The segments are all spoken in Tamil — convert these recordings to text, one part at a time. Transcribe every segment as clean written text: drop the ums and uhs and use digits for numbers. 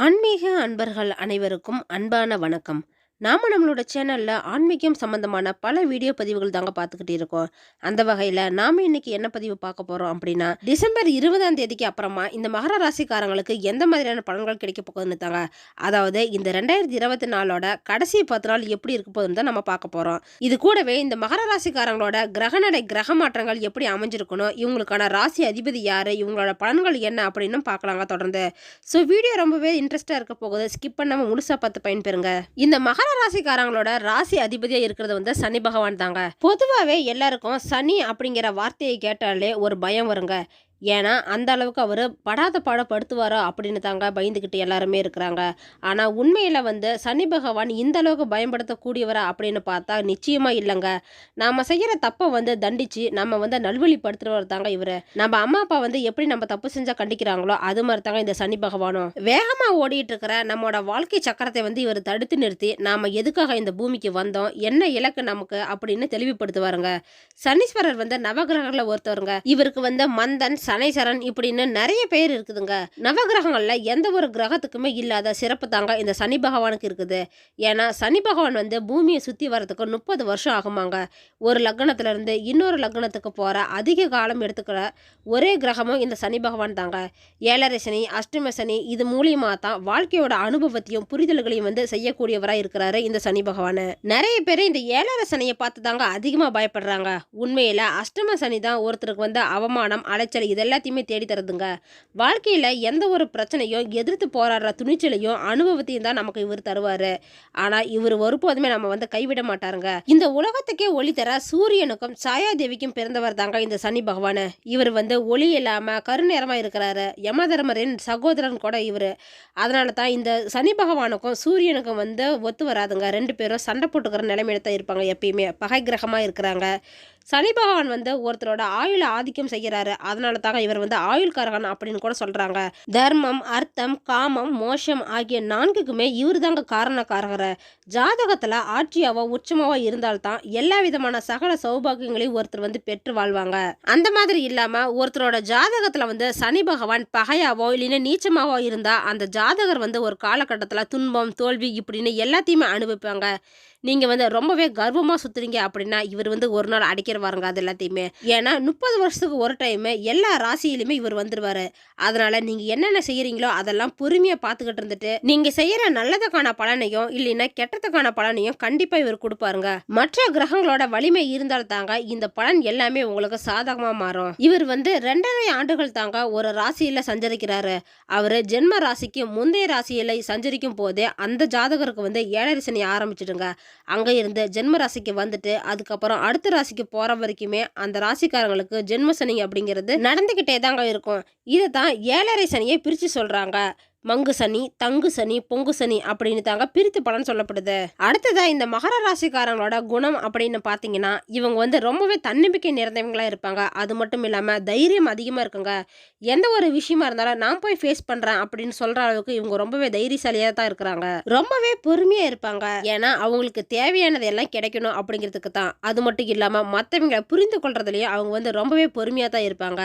ஆன்மீக அன்பர்கள் அனைவருக்கும் அன்பான வணக்கம். நாம நம்மளோட சேனல்ல ஆன்மீகம் சம்பந்தமான பல வீடியோ பதிவுகள் தாங்க பார்த்துக்கிட்டு இருக்கோம். அந்த வகையில நாம இன்னைக்கு என்ன பதிவு பார்க்க போறோம் அப்படின்னா, டிசம்பர் 20ஆம் தேதிக்கு அப்புறமா இந்த மகர ராசிக்காரங்களுக்கு எந்த மாதிரியான பலன்கள் கிடைக்க போகுதுன்னு தாங்க. அதாவது இந்த 2024ஓட கடைசி 10 நாள் எப்படி இருக்க போகுதுன்னு தான் நம்ம பார்க்க போறோம். இது கூடவே இந்த மகர ராசிக்காரங்களோட கிரகநடை கிரக மாற்றங்கள் எப்படி அமைஞ்சிருக்கணும், இவங்களுக்கான ராசி அதிபதி யாரு, இவங்களோட பலன்கள் என்ன அப்படின்னு பார்க்கலாங்க தொடர்ந்து. ஸோ வீடியோ ரொம்பவே இன்ட்ரெஸ்டாக இருக்க போகுது. ஸ்கிப் பண்ணாமல் முழுசாக பார்த்து பயன்பெறுங்க. இந்த மகர ராசிக்காரங்களோட ராசி அதிபதியாக இருக்கிறது வந்து சனி பகவான் தாங்க. பொதுவாகவே எல்லாருக்கும் சனி அப்படிங்கிற வார்த்தையை கேட்டாலே ஒரு பயம் வருங்க. ஏன்னா அந்த அளவுக்கு அவர் படாத பாடப்படுத்துவாரோ அப்படின்னு தாங்க பயந்துக்கிட்டு எல்லாருமே இருக்கிறாங்க. ஆனால் உண்மையில் வந்து சனி பகவான் இந்த அளவுக்கு பயன்படுத்தக்கூடியவரா அப்படின்னு பார்த்தா நிச்சயமாக இல்லைங்க. நாம் செய்கிற தப்பை வந்து தண்டித்து நம்ம வந்து நல்வழிப்படுத்துகிறவர் தாங்க இவர். நம்ம அம்மா அப்பா வந்து எப்படி நம்ம தப்பு செஞ்சால் கண்டிக்கிறாங்களோ அது மாதிரி தாங்க இந்த சனி பகவானும். வேகமாக ஓடிட்டு இருக்கிற நம்மளோட வாழ்க்கை சக்கரத்தை வந்து இவர் தடுத்து நிறுத்தி நாம் எதுக்காக இந்த பூமிக்கு வந்தோம், என்ன இலக்கு நமக்கு அப்படின்னு தெளிவுபடுத்துவாருங்க. சனீஸ்வரர் வந்து நவகிரகங்களில் ஒருத்தவருங்க. இவருக்கு வந்து மந்தன், சனைசரன் இப்படின்னு நிறைய பேர் இருக்குதுங்க. நவகிரகங்கள்ல எந்த ஒரு கிரகத்துக்குமே இல்லாத சிறப்பு தாங்க இந்த சனி பகவானுக்கு இருக்குது. ஏன்னா சனி பகவான் வந்து பூமியை சுத்தி வர்றதுக்கு 30 வருஷம் ஆகுமாங்க. ஒரு லக்னத்துல இருந்து இன்னொரு லக்னத்துக்கு போற அதிக காலம் எடுத்துக்கிற ஒரே கிரகமும் இந்த சனி பகவான் தாங்க. ஏழரை சனி, அஷ்டம சனி இது மூலியமா தான் வாழ்க்கையோட அனுபவத்தையும் புரிதல்களையும் வந்து செய்யக்கூடியவராக இருக்கிறாரு இந்த சனி பகவான். நிறைய பேர் இந்த ஏழரை சனியை பார்த்து தாங்க அதிகமா பயப்படுறாங்க. உண்மையில அஷ்டம சனி தான் ஒருத்தருக்கு வந்து அவமானம், அலைச்சல் இது எல்லாத்தையுமே தேடி தருதுங்க. வாழ்க்கையில எந்த ஒரு பிரச்சனையும் எதிர்த்து போராடுற துணிச்சலையும் அனுபவத்தையும் தான் நமக்கு இவர் தருவாரு. ஆனா இவர் ஒருபோதுமே நம்ம வந்து கைவிட மாட்டாருங்க. இந்த உலகத்துக்கே ஒளி தர சூரியனுக்கும் சாயாதேவிக்கும் பிறந்தவர் தாங்க இந்த சனி பகவான். இவர் வந்து ஒளி இல்லாம கருநேரமா இருக்கிறாரு. யமதர்மரின் சகோதரன் கூட இவரு. அதனால தான் இந்த சனி பகவானுக்கும் சூரியனுக்கும் வந்து ஒத்து வராதுங்க. 2 பேரும் சண்டை போட்டுக்கிற நிலைமையில தான் இருப்பாங்க. எப்பயுமே பகை கிரகமா இருக்கிறாங்க. சனி பகவான் வந்து ஒருத்தரோட ஆயுள ஆதிக்கம் செய்கிறாரு. அதனால தாங்க இவர் வந்து ஆயுள்காரகன் அப்படின்னு கூட சொல்றாங்க. தர்மம், அர்த்தம், காமம், மோஷம் ஆகிய 4க்குமே இவர் தாங்க காரணக்காரகர். ஜாதகத்துல ஆட்சியாவோ உச்சமாவோ இருந்தால்தான் எல்லா விதமான சகல சௌபாகியங்களையும் ஒருத்தர் வந்து பெற்று வாழ்வாங்க. அந்த மாதிரி இல்லாம ஒருத்தரோட ஜாதகத்துல வந்து சனி பகவான் பகையாவோ இல்லைன்னா நீச்சமாவோ இருந்தா அந்த ஜாதகர் வந்து ஒரு காலகட்டத்துல துன்பம், தோல்வி இப்படின்னு எல்லாத்தையுமே அனுபவிப்பாங்க. நீங்க வந்து ரொம்பவே கர்வமா சுத்துறீங்க அப்படின்னா இவர் வந்து ஒரு நாள் அடிக்கிறவாருங்க அது எல்லாத்தையுமே. ஏன்னா 30 வருஷத்துக்கு ஒரு டைம் எல்லா ராசியிலுமே இவர் வந்துருவாரு. அதனால நீங்க என்னென்ன செய்யறீங்களோ அதெல்லாம் பொறுமையா பார்த்துக்கிட்டு இருந்துட்டு நீங்க செய்யற நல்லதுக்கான பலனையும் இல்லைன்னா கெட்டதுக்கான பலனையும் கண்டிப்பா இவர் கொடுப்பாருங்க. மற்ற கிரகங்களோட வலிமை இருந்தால் தாங்க இந்த பலன் எல்லாமே உங்களுக்கு சாதகமா மாறும். இவர் வந்து 2.5 ஆண்டுகள் தாங்க ஒரு ராசியில சஞ்சரிக்கிறாரு. அவரு ஜென்ம ராசிக்கு முந்தைய ராசியில சஞ்சரிக்கும் போதே அந்த ஜாதகருக்கு வந்து ஏழரை சனி ஆரம்பிச்சிடுங்க. அங்க இருந்து ஜென்ம ராசிக்கு வந்துட்டு அதுக்கப்புறம் அடுத்த ராசிக்கு போற வரைக்குமே அந்த ராசிக்காரங்களுக்கு ஜென்ம சனி அப்படிங்கிறது நடந்துகிட்டே தாங்க இருக்கும். இதை தான் ஏழரை சனியை பிரிச்சு சொல்றாங்க. மங்கு சனி, தங்கு சனி, பொங்கு சனி அப்படின்னு தாங்க பிரித்து பலன் சொல்லப்படுது. அடுத்ததா இந்த மகர ராசிக்காரங்களோட குணம் அப்படின்னு பாத்தீங்கன்னா இவங்க வந்து ரொம்பவே தன்னம்பிக்கை நிறைந்தவங்களா இருப்பாங்க. அது மட்டும் இல்லாம தைரியம் அதிகமா இருக்குங்க. எந்த ஒரு விஷயமா இருந்தாலும் நான் போய் ஃபேஸ் பண்றேன் அப்படின்னு சொல்ற அளவுக்கு இவங்க ரொம்பவே தைரியசாலியா தான் இருக்கிறாங்க. ரொம்பவே பொறுமையா இருப்பாங்க. ஏன்னா அவங்களுக்கு தேவையானது எல்லாம் கிடைக்கணும் அப்படிங்கிறதுக்கு தான். அது மட்டும் இல்லாம மற்றவங்களை புரிந்து கொள்றதுலயும் அவங்க வந்து ரொம்பவே பொறுமையா தான் இருப்பாங்க.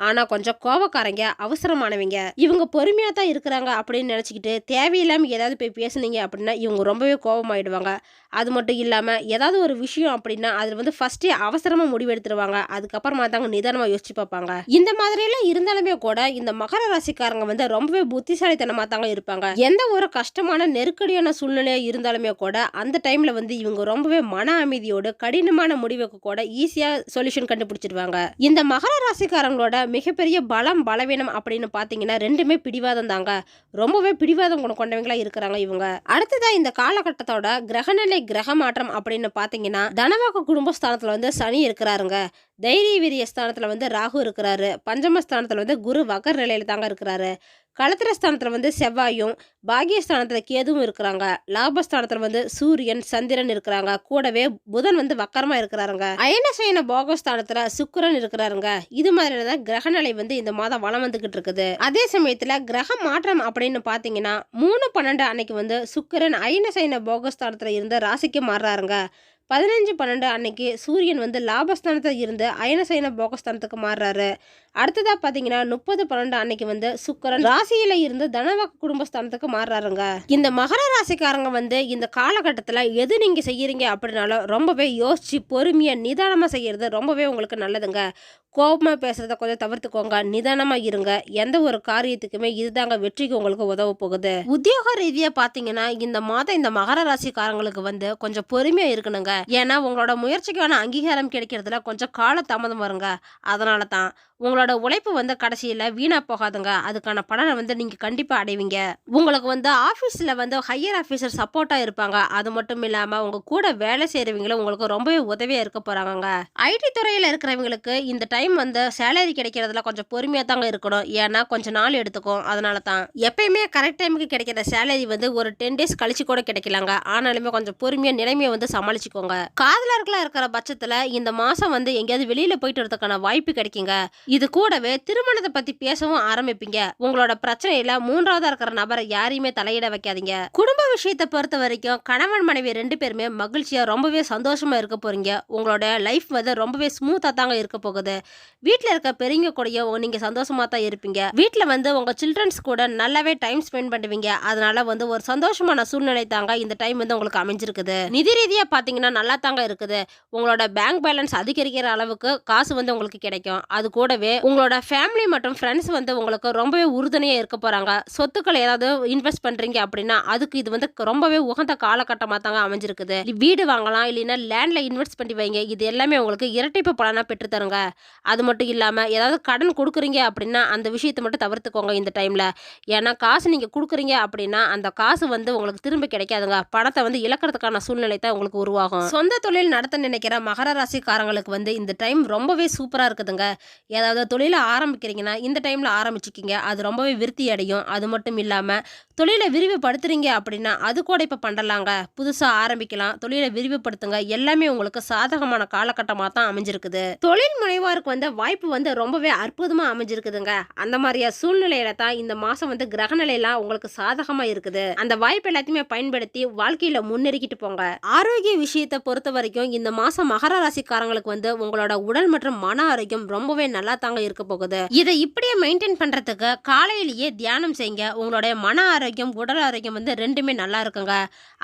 ஆனா கொஞ்சம் கோபக்காரங்க, அவசரமானவங்க. இவங்க பொறுமையா தான் இருக்கிறாங்க அப்படின்னு நினச்சிக்கிட்டு தேவையில்லாமல் ஏதாவது போய் பேசுனீங்க அப்படின்னா இவங்க ரொம்பவே கோபமாயிடுவாங்க. அது மட்டும் இல்லாமல் ஏதாவது ஒரு விஷயம் அப்படின்னா அதில் வந்து ஃபஸ்ட்டே அவசரமாக முடிவெடுத்துருவாங்க. அதுக்கப்புறமா தாங்க நிதானமாக யோசிச்சு பார்ப்பாங்க. இந்த மாதிரியெல்லாம் இருந்தாலுமே கூட இந்த மகர ராசிக்காரங்க வந்து ரொம்பவே புத்திசாலித்தனமாக தாங்க இருப்பாங்க. எந்த ஒரு கஷ்டமான நெருக்கடியான சூழ்நிலையாக இருந்தாலுமே கூட அந்த டைமில் வந்து இவங்க ரொம்பவே மன அமைதியோடு கடினமான முடிவுக்கு கூட ஈஸியாக சொல்யூஷன் கண்டுபிடிச்சிடுவாங்க. இந்த மகர ராசிக்காரங்களோட மிகப்பெரிய பலம் பலவீனம் அப்படின்னு பார்த்தீங்கன்னா ரெண்டுமே பிடிவாதம் தாங்க. ரொம்பவே பிடிவாதம் குணம் கொண்டவங்களா இருக்கிறாங்க இவங்க. அடுத்ததா இந்த காலகட்டத்தோட கிரகநிலை கிரக மாற்றம் அப்படின்னு பாத்தீங்கன்னா தனவாக்கு குடும்பஸ்தானத்துல வந்து சனி இருக்கிறாருங்க. தைரிய வீரிய ஸ்தானத்துல வந்து ராகு இருக்கிறாரு. பஞ்சமஸ்தானத்துல வந்து குரு வகர் நிலையில தாங்க இருக்கிறாரு. களத்திரஸ்தானத்துல வந்து செவ்வாயும், பாகியஸ்தானத்துல கேதுவும் இருக்கிறாங்க. லாபஸ்தானத்துல வந்து சூரியன், சந்திரன் இருக்கிறாங்க. கூடவே புதன் வந்து வக்கரமா இருக்கிறாருங்க. அயனசயன போகஸ்தானத்துல சுக்கிரன் இருக்கிறாருங்க. இது மாதிரிதான் கிரகநிலை வந்து இந்த மாதம் வளம் வந்துகிட்டு இருக்குது. அதே சமயத்துல கிரக மாற்றம் அப்படின்னு பாத்தீங்கன்னா 3/12 அன்னைக்கு வந்து சுக்கிரன் அயனசயன போகஸ்தானத்துல இருந்த ராசிக்கு மாறுறாருங்க. 15/12 அன்னைக்கு சூரியன் வந்து லாபஸ்தானத்தில் இருந்து அயனசயன போகஸ்தானத்துக்கு மாறுறாரு. அடுத்ததா பார்த்தீங்கன்னா 30/12 அன்னைக்கு வந்து சுக்கிரன் ராசியில இருந்து தனவாக்கு குடும்பஸ்தானத்துக்கு மாறுறாருங்க. இந்த மகர ராசிக்காரங்க வந்து இந்த காலகட்டத்தில் எது நீங்க செய்யறீங்க அப்படின்னாலும் ரொம்பவே யோசிச்சு பொறுமையா நிதானமா செய்யறது ரொம்பவே உங்களுக்கு நல்லதுங்க. கோபமா பேசுறத கொஞ்சம் தவிர்த்துக்கோங்க. நிதானமா இருங்க. எந்த ஒரு காரியத்துக்குமே இதுதாங்க வெற்றிக்கு உங்களுக்கு உதவ போகுது. உத்தியோக ரீதியா பாத்தீங்கன்னா இந்த மாதம் இந்த மகர ராசிக்காரங்களுக்கு வந்து கொஞ்சம் பொறுமையா இருக்கணுங்க. ஏன்னா உங்களோட முயற்சிக்கான அங்கீகாரம் கிடைக்கிறதுல கொஞ்சம் கால தாமதம் வருங்க. அதனால தான் உங்களோட உழைப்பு வந்து கடைசியில வீணா போகாதுங்க. அதுக்கான பலனை வந்து நீங்க கண்டிப்பா அடைவீங்க. உங்களுக்கு வந்து ஆபீஸ்ல வந்து ஹையர் ஆபீசர் சப்போர்ட்டா இருப்பாங்க. அது மட்டும் இல்லாம உங்க கூட வேலை செய்யறவங்களும் உங்களுக்கு ரொம்பவே உதவியா இருக்க போறாங்க. ஐடி துறையில இருக்கிறவங்களுக்கு இந்த டைம் வந்து சேலரி கிடைக்கிறதுல கொஞ்சம் பொறுமையா தாங்க இருக்கணும். ஏன்னா கொஞ்சம் நாள் எடுத்துக்கும். அதனால தான் எப்பயுமே கரெக்ட் டைமுக்கு கிடைக்கிற சேலரி வந்து ஒரு 10 டேஸ் கழிச்சு கூட கிடைக்கலாங்க. ஆனாலுமே கொஞ்சம் பொறுமையா நிலைமையை வந்து சமாளிச்சுக்கோங்க. காதலர்களா இருக்கிற பட்சத்துல இந்த மாசம் வந்து எங்கேயாவது வெளியில போயிட்டு வரதுக்கான வாய்ப்பு கிடைக்குங்க. இது கூடவே திருமணத்தை பத்தி பேசவும் ஆரம்பிப்பீங்க. உங்களோட பிரச்சனையில மூன்றாவதா இருக்கிற நபரை யாரையுமே தலையிட வைக்காதீங்க. குடும்ப விஷயத்தை பொறுத்த வரைக்கும் கணவன் மனைவி 2 பேருமே மகிழ்ச்சியா ரொம்பவே சந்தோஷமா இருக்க போறீங்க. உங்களோட லைஃப் வந்து ரொம்பவே ஸ்மூத்தா தாங்க இருக்க போகுது. வீட்டுல இருக்க பெரியவங்க கூடயும் நீங்க சந்தோஷமா தான் இருப்பீங்க. வீட்டுல வந்து உங்க சில்ட்ரன்ஸ் கூட நல்லாவே டைம் ஸ்பெண்ட் பண்ணுவீங்க. அதனால வந்து ஒரு சந்தோஷமான சூழ்நிலை தாங்க இந்த டைம் வந்து உங்களுக்கு அமைஞ்சிருக்குது. நிதி ரீதியா பாத்தீங்கன்னா நல்லா தாங்க இருக்குது. உங்களோட பேங்க் பேலன்ஸ் அதிகரிக்கிற அளவுக்கு காசு வந்து உங்களுக்கு கிடைக்கும். அது கூடவே உங்களோட ஃபேமிலி மற்றும் ஃப்ரெண்ட்ஸ் வந்து உங்களுக்கு ரொம்பவே உறுதுணையா இருக்க போறாங்க. சொத்துக்களை ஏதாவது இன்வெஸ்ட் பண்றீங்க அப்படின்னா அதுக்கு இது வந்து ரொம்பவே உகந்த காலகட்டமா தாங்க அமைஞ்சிருக்குது. வீடு வாங்கலாம், இல்லைன்னா லேண்ட்ல இன்வெஸ்ட் பண்ணி வைங்க. இது எல்லாமே உங்களுக்கு இரட்டிப்பு பலனா பெற்று தருங்க. அது மட்டும் இல்லாம ஏதாவது கடன் கொடுக்குறீங்க அப்படின்னா அந்த விஷயத்தை மட்டும் தவிர்த்துக்கோங்க இந்த டைம்ல. ஏன்னா காசு நீங்க கொடுக்குறீங்க அப்படின்னா அந்த காசு வந்து உங்களுக்கு திரும்ப கிடைக்காதுங்க. பணத்தை வந்து இழக்கிறதுக்கான சூழ்நிலை தான் உங்களுக்கு உருவாகும். சொந்த தொழில் நடத்த நினைக்கிற மகர ராசிக்காரங்களுக்கு வந்து இந்த டைம் ரொம்பவே சூப்பரா இருக்குதுங்க. ஏதாவது தொழிலை ஆரம்பிக்கிறீங்கன்னா இந்த டைம்ல ஆரம்பிச்சுக்கிங்க. அது ரொம்பவே விருத்தி அடையும். அது மட்டும் இல்லாம தொழிலை விரிவுபடுத்துறீங்க அப்படின்னா அது கூட இப்ப பண்ணலாங்க. புதுசா ஆரம்பிக்கலாம், தொழிலை விரிவுபடுத்துங்க. எல்லாமே உங்களுக்கு சாதகமான காலகட்டமா தான் அமைஞ்சிருக்குது. தொழில் முனைவோருக்கு வந்து வாய்ப்பு வந்து ரொம்பவே அற்புதமா அமைஞ்சிருக்குதுங்க. அந்த மாதிரியா சூழ்நிலையில தான் இந்த மாசம் வந்து கிரகநிலையெல்லாம் உங்களுக்கு சாதகமா இருக்குது. அந்த வாய்ப்பு எல்லாத்தையுமே பயன்படுத்தி வாழ்க்கையில முன்னேறிக்கிட்டு போங்க. ஆரோக்கிய விஷயத்தை பொறுத்த வரைக்கும் இந்த மாசம் மகர ராசிக்காரங்களுக்கு வந்து உங்களோட உடல் மற்றும் மன ஆரோக்கியம் ரொம்பவே நல்லா தாங்க இருக்க போகுது. இதை இப்படியே மெயின்டைன் பண்றதுக்கு காலையிலேயே தியானம் செய்யுங்க. உங்களுடைய மன ஆரோக்கியம் உடல் ஆரோக்கியம் வந்து ரெண்டுமே நல்லா இருக்குங்க.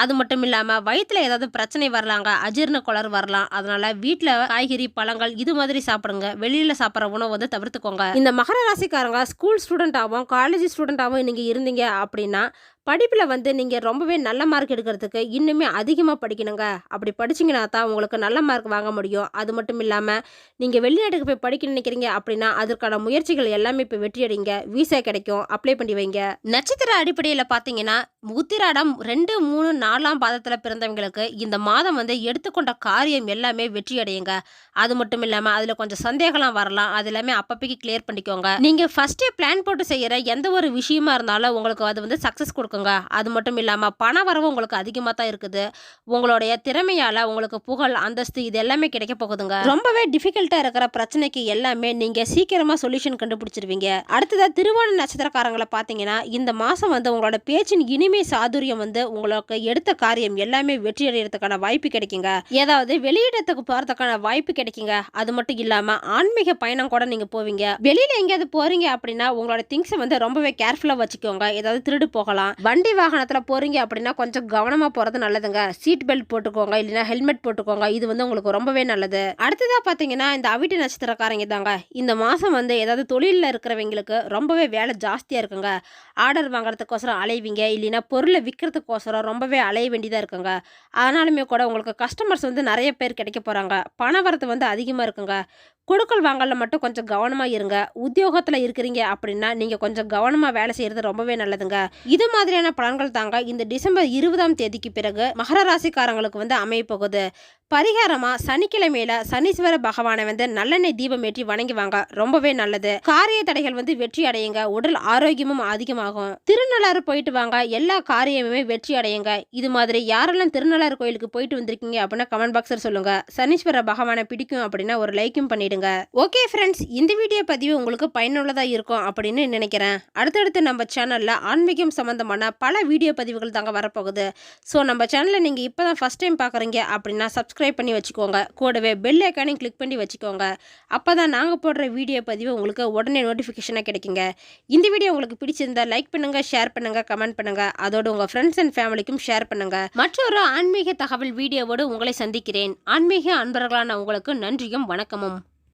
அது மட்டும் இல்லாம வயிற்றுல ஏதாவது பிரச்சனை வரலாங்க, அஜீரண கோளாறு வரலாம். அதனால வீட்டுல காய்கறி பழங்கள் இது மாதிரி சாப்பிடுங்க. வெளியில சாப்பிட்ற உணவு வந்து தவிர்த்துக்கோங்க. இந்த மகர ராசிக்காரங்க ஸ்கூல் ஸ்டூடெண்டாகவும் காலேஜ் ஸ்டூடெண்டாகவும் நீங்க இருந்தீங்க அப்படின்னா படிப்பில் வந்து நீங்கள் ரொம்பவே நல்ல மார்க் எடுக்கிறதுக்கு இன்னுமே அதிகமாக படிக்கணுங்க. அப்படி படிச்சிங்கன்னா தான் உங்களுக்கு நல்ல மார்க் வாங்க முடியும். அது மட்டும் இல்லாமல் நீங்கள் வெளிநாட்டுக்கு போய் படிக்க நினைக்கிறீங்க அப்படின்னா அதற்கான முயற்சிகள் எல்லாமே இப்போ வெற்றி அடைங்க. வீசா கிடைக்கும், அப்ளை பண்ணி வைங்க. நட்சத்திர அடிப்படையில் பார்த்தீங்கன்னா உத்திராடம் 2, 3, 4ஆம் பாதத்தில் பிறந்தவங்களுக்கு இந்த மாதம் வந்து எடுத்துக்கொண்ட காரியம் எல்லாமே வெற்றி அடையுங்க. அது மட்டும் இல்லாமல் அதில் கொஞ்சம் சந்தேகம்லாம் வரலாம். அது எல்லாமே அப்பப்பைக்கு கிளியர் பண்ணிக்கோங்க. நீங்கள் ஃபஸ்ட்டே பிளான் போட்டு செய்கிற எந்த ஒரு விஷயமா இருந்தாலும் உங்களுக்கு அது வந்து சக்ஸஸ் கொடுக்குங்க. அது மட்டும் இல்லாமல் பண வரவு உங்களுக்கு அதிகமாக தான் இருக்குது. உங்களுடைய திறமையால் உங்களுக்கு புகழ், அந்தஸ்து இது எல்லாமே கிடைக்க போகுதுங்க. ரொம்பவே டிஃபிகல்ட்டாக இருக்கிற பிரச்சனைக்கு எல்லாமே நீங்கள் சீக்கிரமாக சொல்யூஷன் கண்டுபிடிச்சிருவீங்க. அடுத்ததாக திருவோண நட்சத்திரக்காரங்களை பார்த்தீங்கன்னா இந்த மாதம் வந்து உங்களோட பேச்சின் இனிமை சாதுரியம் வந்து உங்களுக்கு எடுத்த காரியம் எல்லாமே வெற்றி அடைகிறதுக்கான வாய்ப்பு கிடைக்குங்க. ஏதாவது வெளியிடத்துக்கு போகிறதுக்கான வாய்ப்பு கிடைக்குங்க. அது மட்டும் இல்லாமல் ஆன்மீக பயணம் கூட நீங்கள் போவீங்க. வெளியில் எங்கேயாவது போகிறீங்க அப்படின்னா உங்களோட திங்ஸை வந்து ரொம்பவே கேர்ஃபுல்லாக வச்சுக்கோங்க. ஏதாவது திருடு போகலாம். வண்டி வாகனத்தில் போகிறீங்க அப்படின்னா கொஞ்சம் கவனமாக போகிறது நல்லதுங்க. சீட் பெல்ட் போட்டுக்கோங்க, இல்லைன்னா ஹெல்மெட் போட்டுக்கோங்க. இது வந்து உங்களுக்கு ரொம்பவே நல்லது. அடுத்ததாக பார்த்தீங்கன்னா இந்த அவிட்ட நட்சத்திரக்காரங்க தாங்க இந்த மாதம் வந்து ஏதாவது தொழிலில் இருக்கிறவங்களுக்கு ரொம்பவே வேலை ஜாஸ்தியாக இருக்குங்க. ஆர்டர் வாங்குறதுக்கோசரம் அலைவீங்க, இல்லைன்னா பொருளை விற்கிறதுக்கோசரம் ரொம்பவே அலைய வேண்டியதாக இருக்குங்க. ஆனாலுமே கூட உங்களுக்கு கஸ்டமர்ஸ் வந்து நிறைய பேர் கிடைக்க போகிறாங்க. பண வரத்து வந்து அதிகமாக இருக்குங்க. கொடுக்கல் வாங்கல மட்டும் கொஞ்சம் கவனமாக இருங்க. உத்தியோகத்தில் இருக்கிறீங்க அப்படின்னா நீங்கள் கொஞ்சம் கவனமாக வேலை செய்கிறது ரொம்பவே நல்லதுங்க. இது மாதிரியான பலன்கள் தாங்க இந்த டிசம்பர் 20ஆம் தேதிக்கு பிறகு மகர ராசிக்காரங்களுக்கு வந்து அமைய போகுது. பரிகாரமாக சனிக்கிழமையில சனீஸ்வர பகவானை வந்து நல்லெண்ணெய் தீபம் ஏற்றி வணங்குவாங்க. ரொம்பவே நல்லது. காரிய தடைகள் வந்து வெற்றி அடையுங்க. உடல் ஆரோக்கியமும் அதிகமாகும். திருநள்ளாறு போயிட்டு வாங்க, எல்லா காரியமுமே வெற்றி அடையுங்க. இது மாதிரி யாரெல்லாம் திருநள்ளாறு கோயிலுக்கு போயிட்டு வந்திருக்கீங்க அப்படின்னா கமெண்ட் பாக்ஸில் சொல்லுங்க. சனீஸ்வர பகவானை பிடிக்கும் அப்படின்னா ஒரு லைக்கும் பண்ணிடுங்க. ஓகே ஃப்ரெண்ட்ஸ், இந்த வீடியோ பதிவு உங்களுக்கு பயனுள்ளதா இருக்கும் அப்படின்னு நினைக்கிறேன். அடுத்தடுத்து நம்ம சேனல்ல ஆன்மீகம் சம்பந்தமான பல வீடியோ பதிவுகள் தாங்க வரப்போகுது. ஸோ நம்ம சேனலை நீங்கள் இப்போ தான் ஃபர்ஸ்ட் டைம் பார்க்குறீங்க அப்படின்னா சப்ஸ்கிரைப் சப்ஸ்கிரைப் பண்ணி வச்சுக்கோங்க. கூடவே பெல் ஐக்கானையும் கிளிக் பண்ணி வச்சுக்கோங்க. அப்போ தான் நாங்கள் போடுற வீடியோ பதிவு உங்களுக்கு உடனே நோட்டிஃபிகேஷனாக கிடைக்குங்க. இந்த வீடியோ உங்களுக்கு பிடிச்சிருந்தா லைக் பண்ணுங்கள், ஷேர் பண்ணுங்கள், கமெண்ட் பண்ணுங்கள். அதோடு உங்கள் ஃப்ரெண்ட்ஸ் அண்ட் ஃபேமிலிக்கும் ஷேர் பண்ணுங்கள். மற்றொரு ஆன்மீக தகவல் வீடியோவோடு உங்களை சந்திக்கிறேன். ஆன்மீக அன்பர்களான உங்களுக்கு நன்றியும் வணக்கமும்.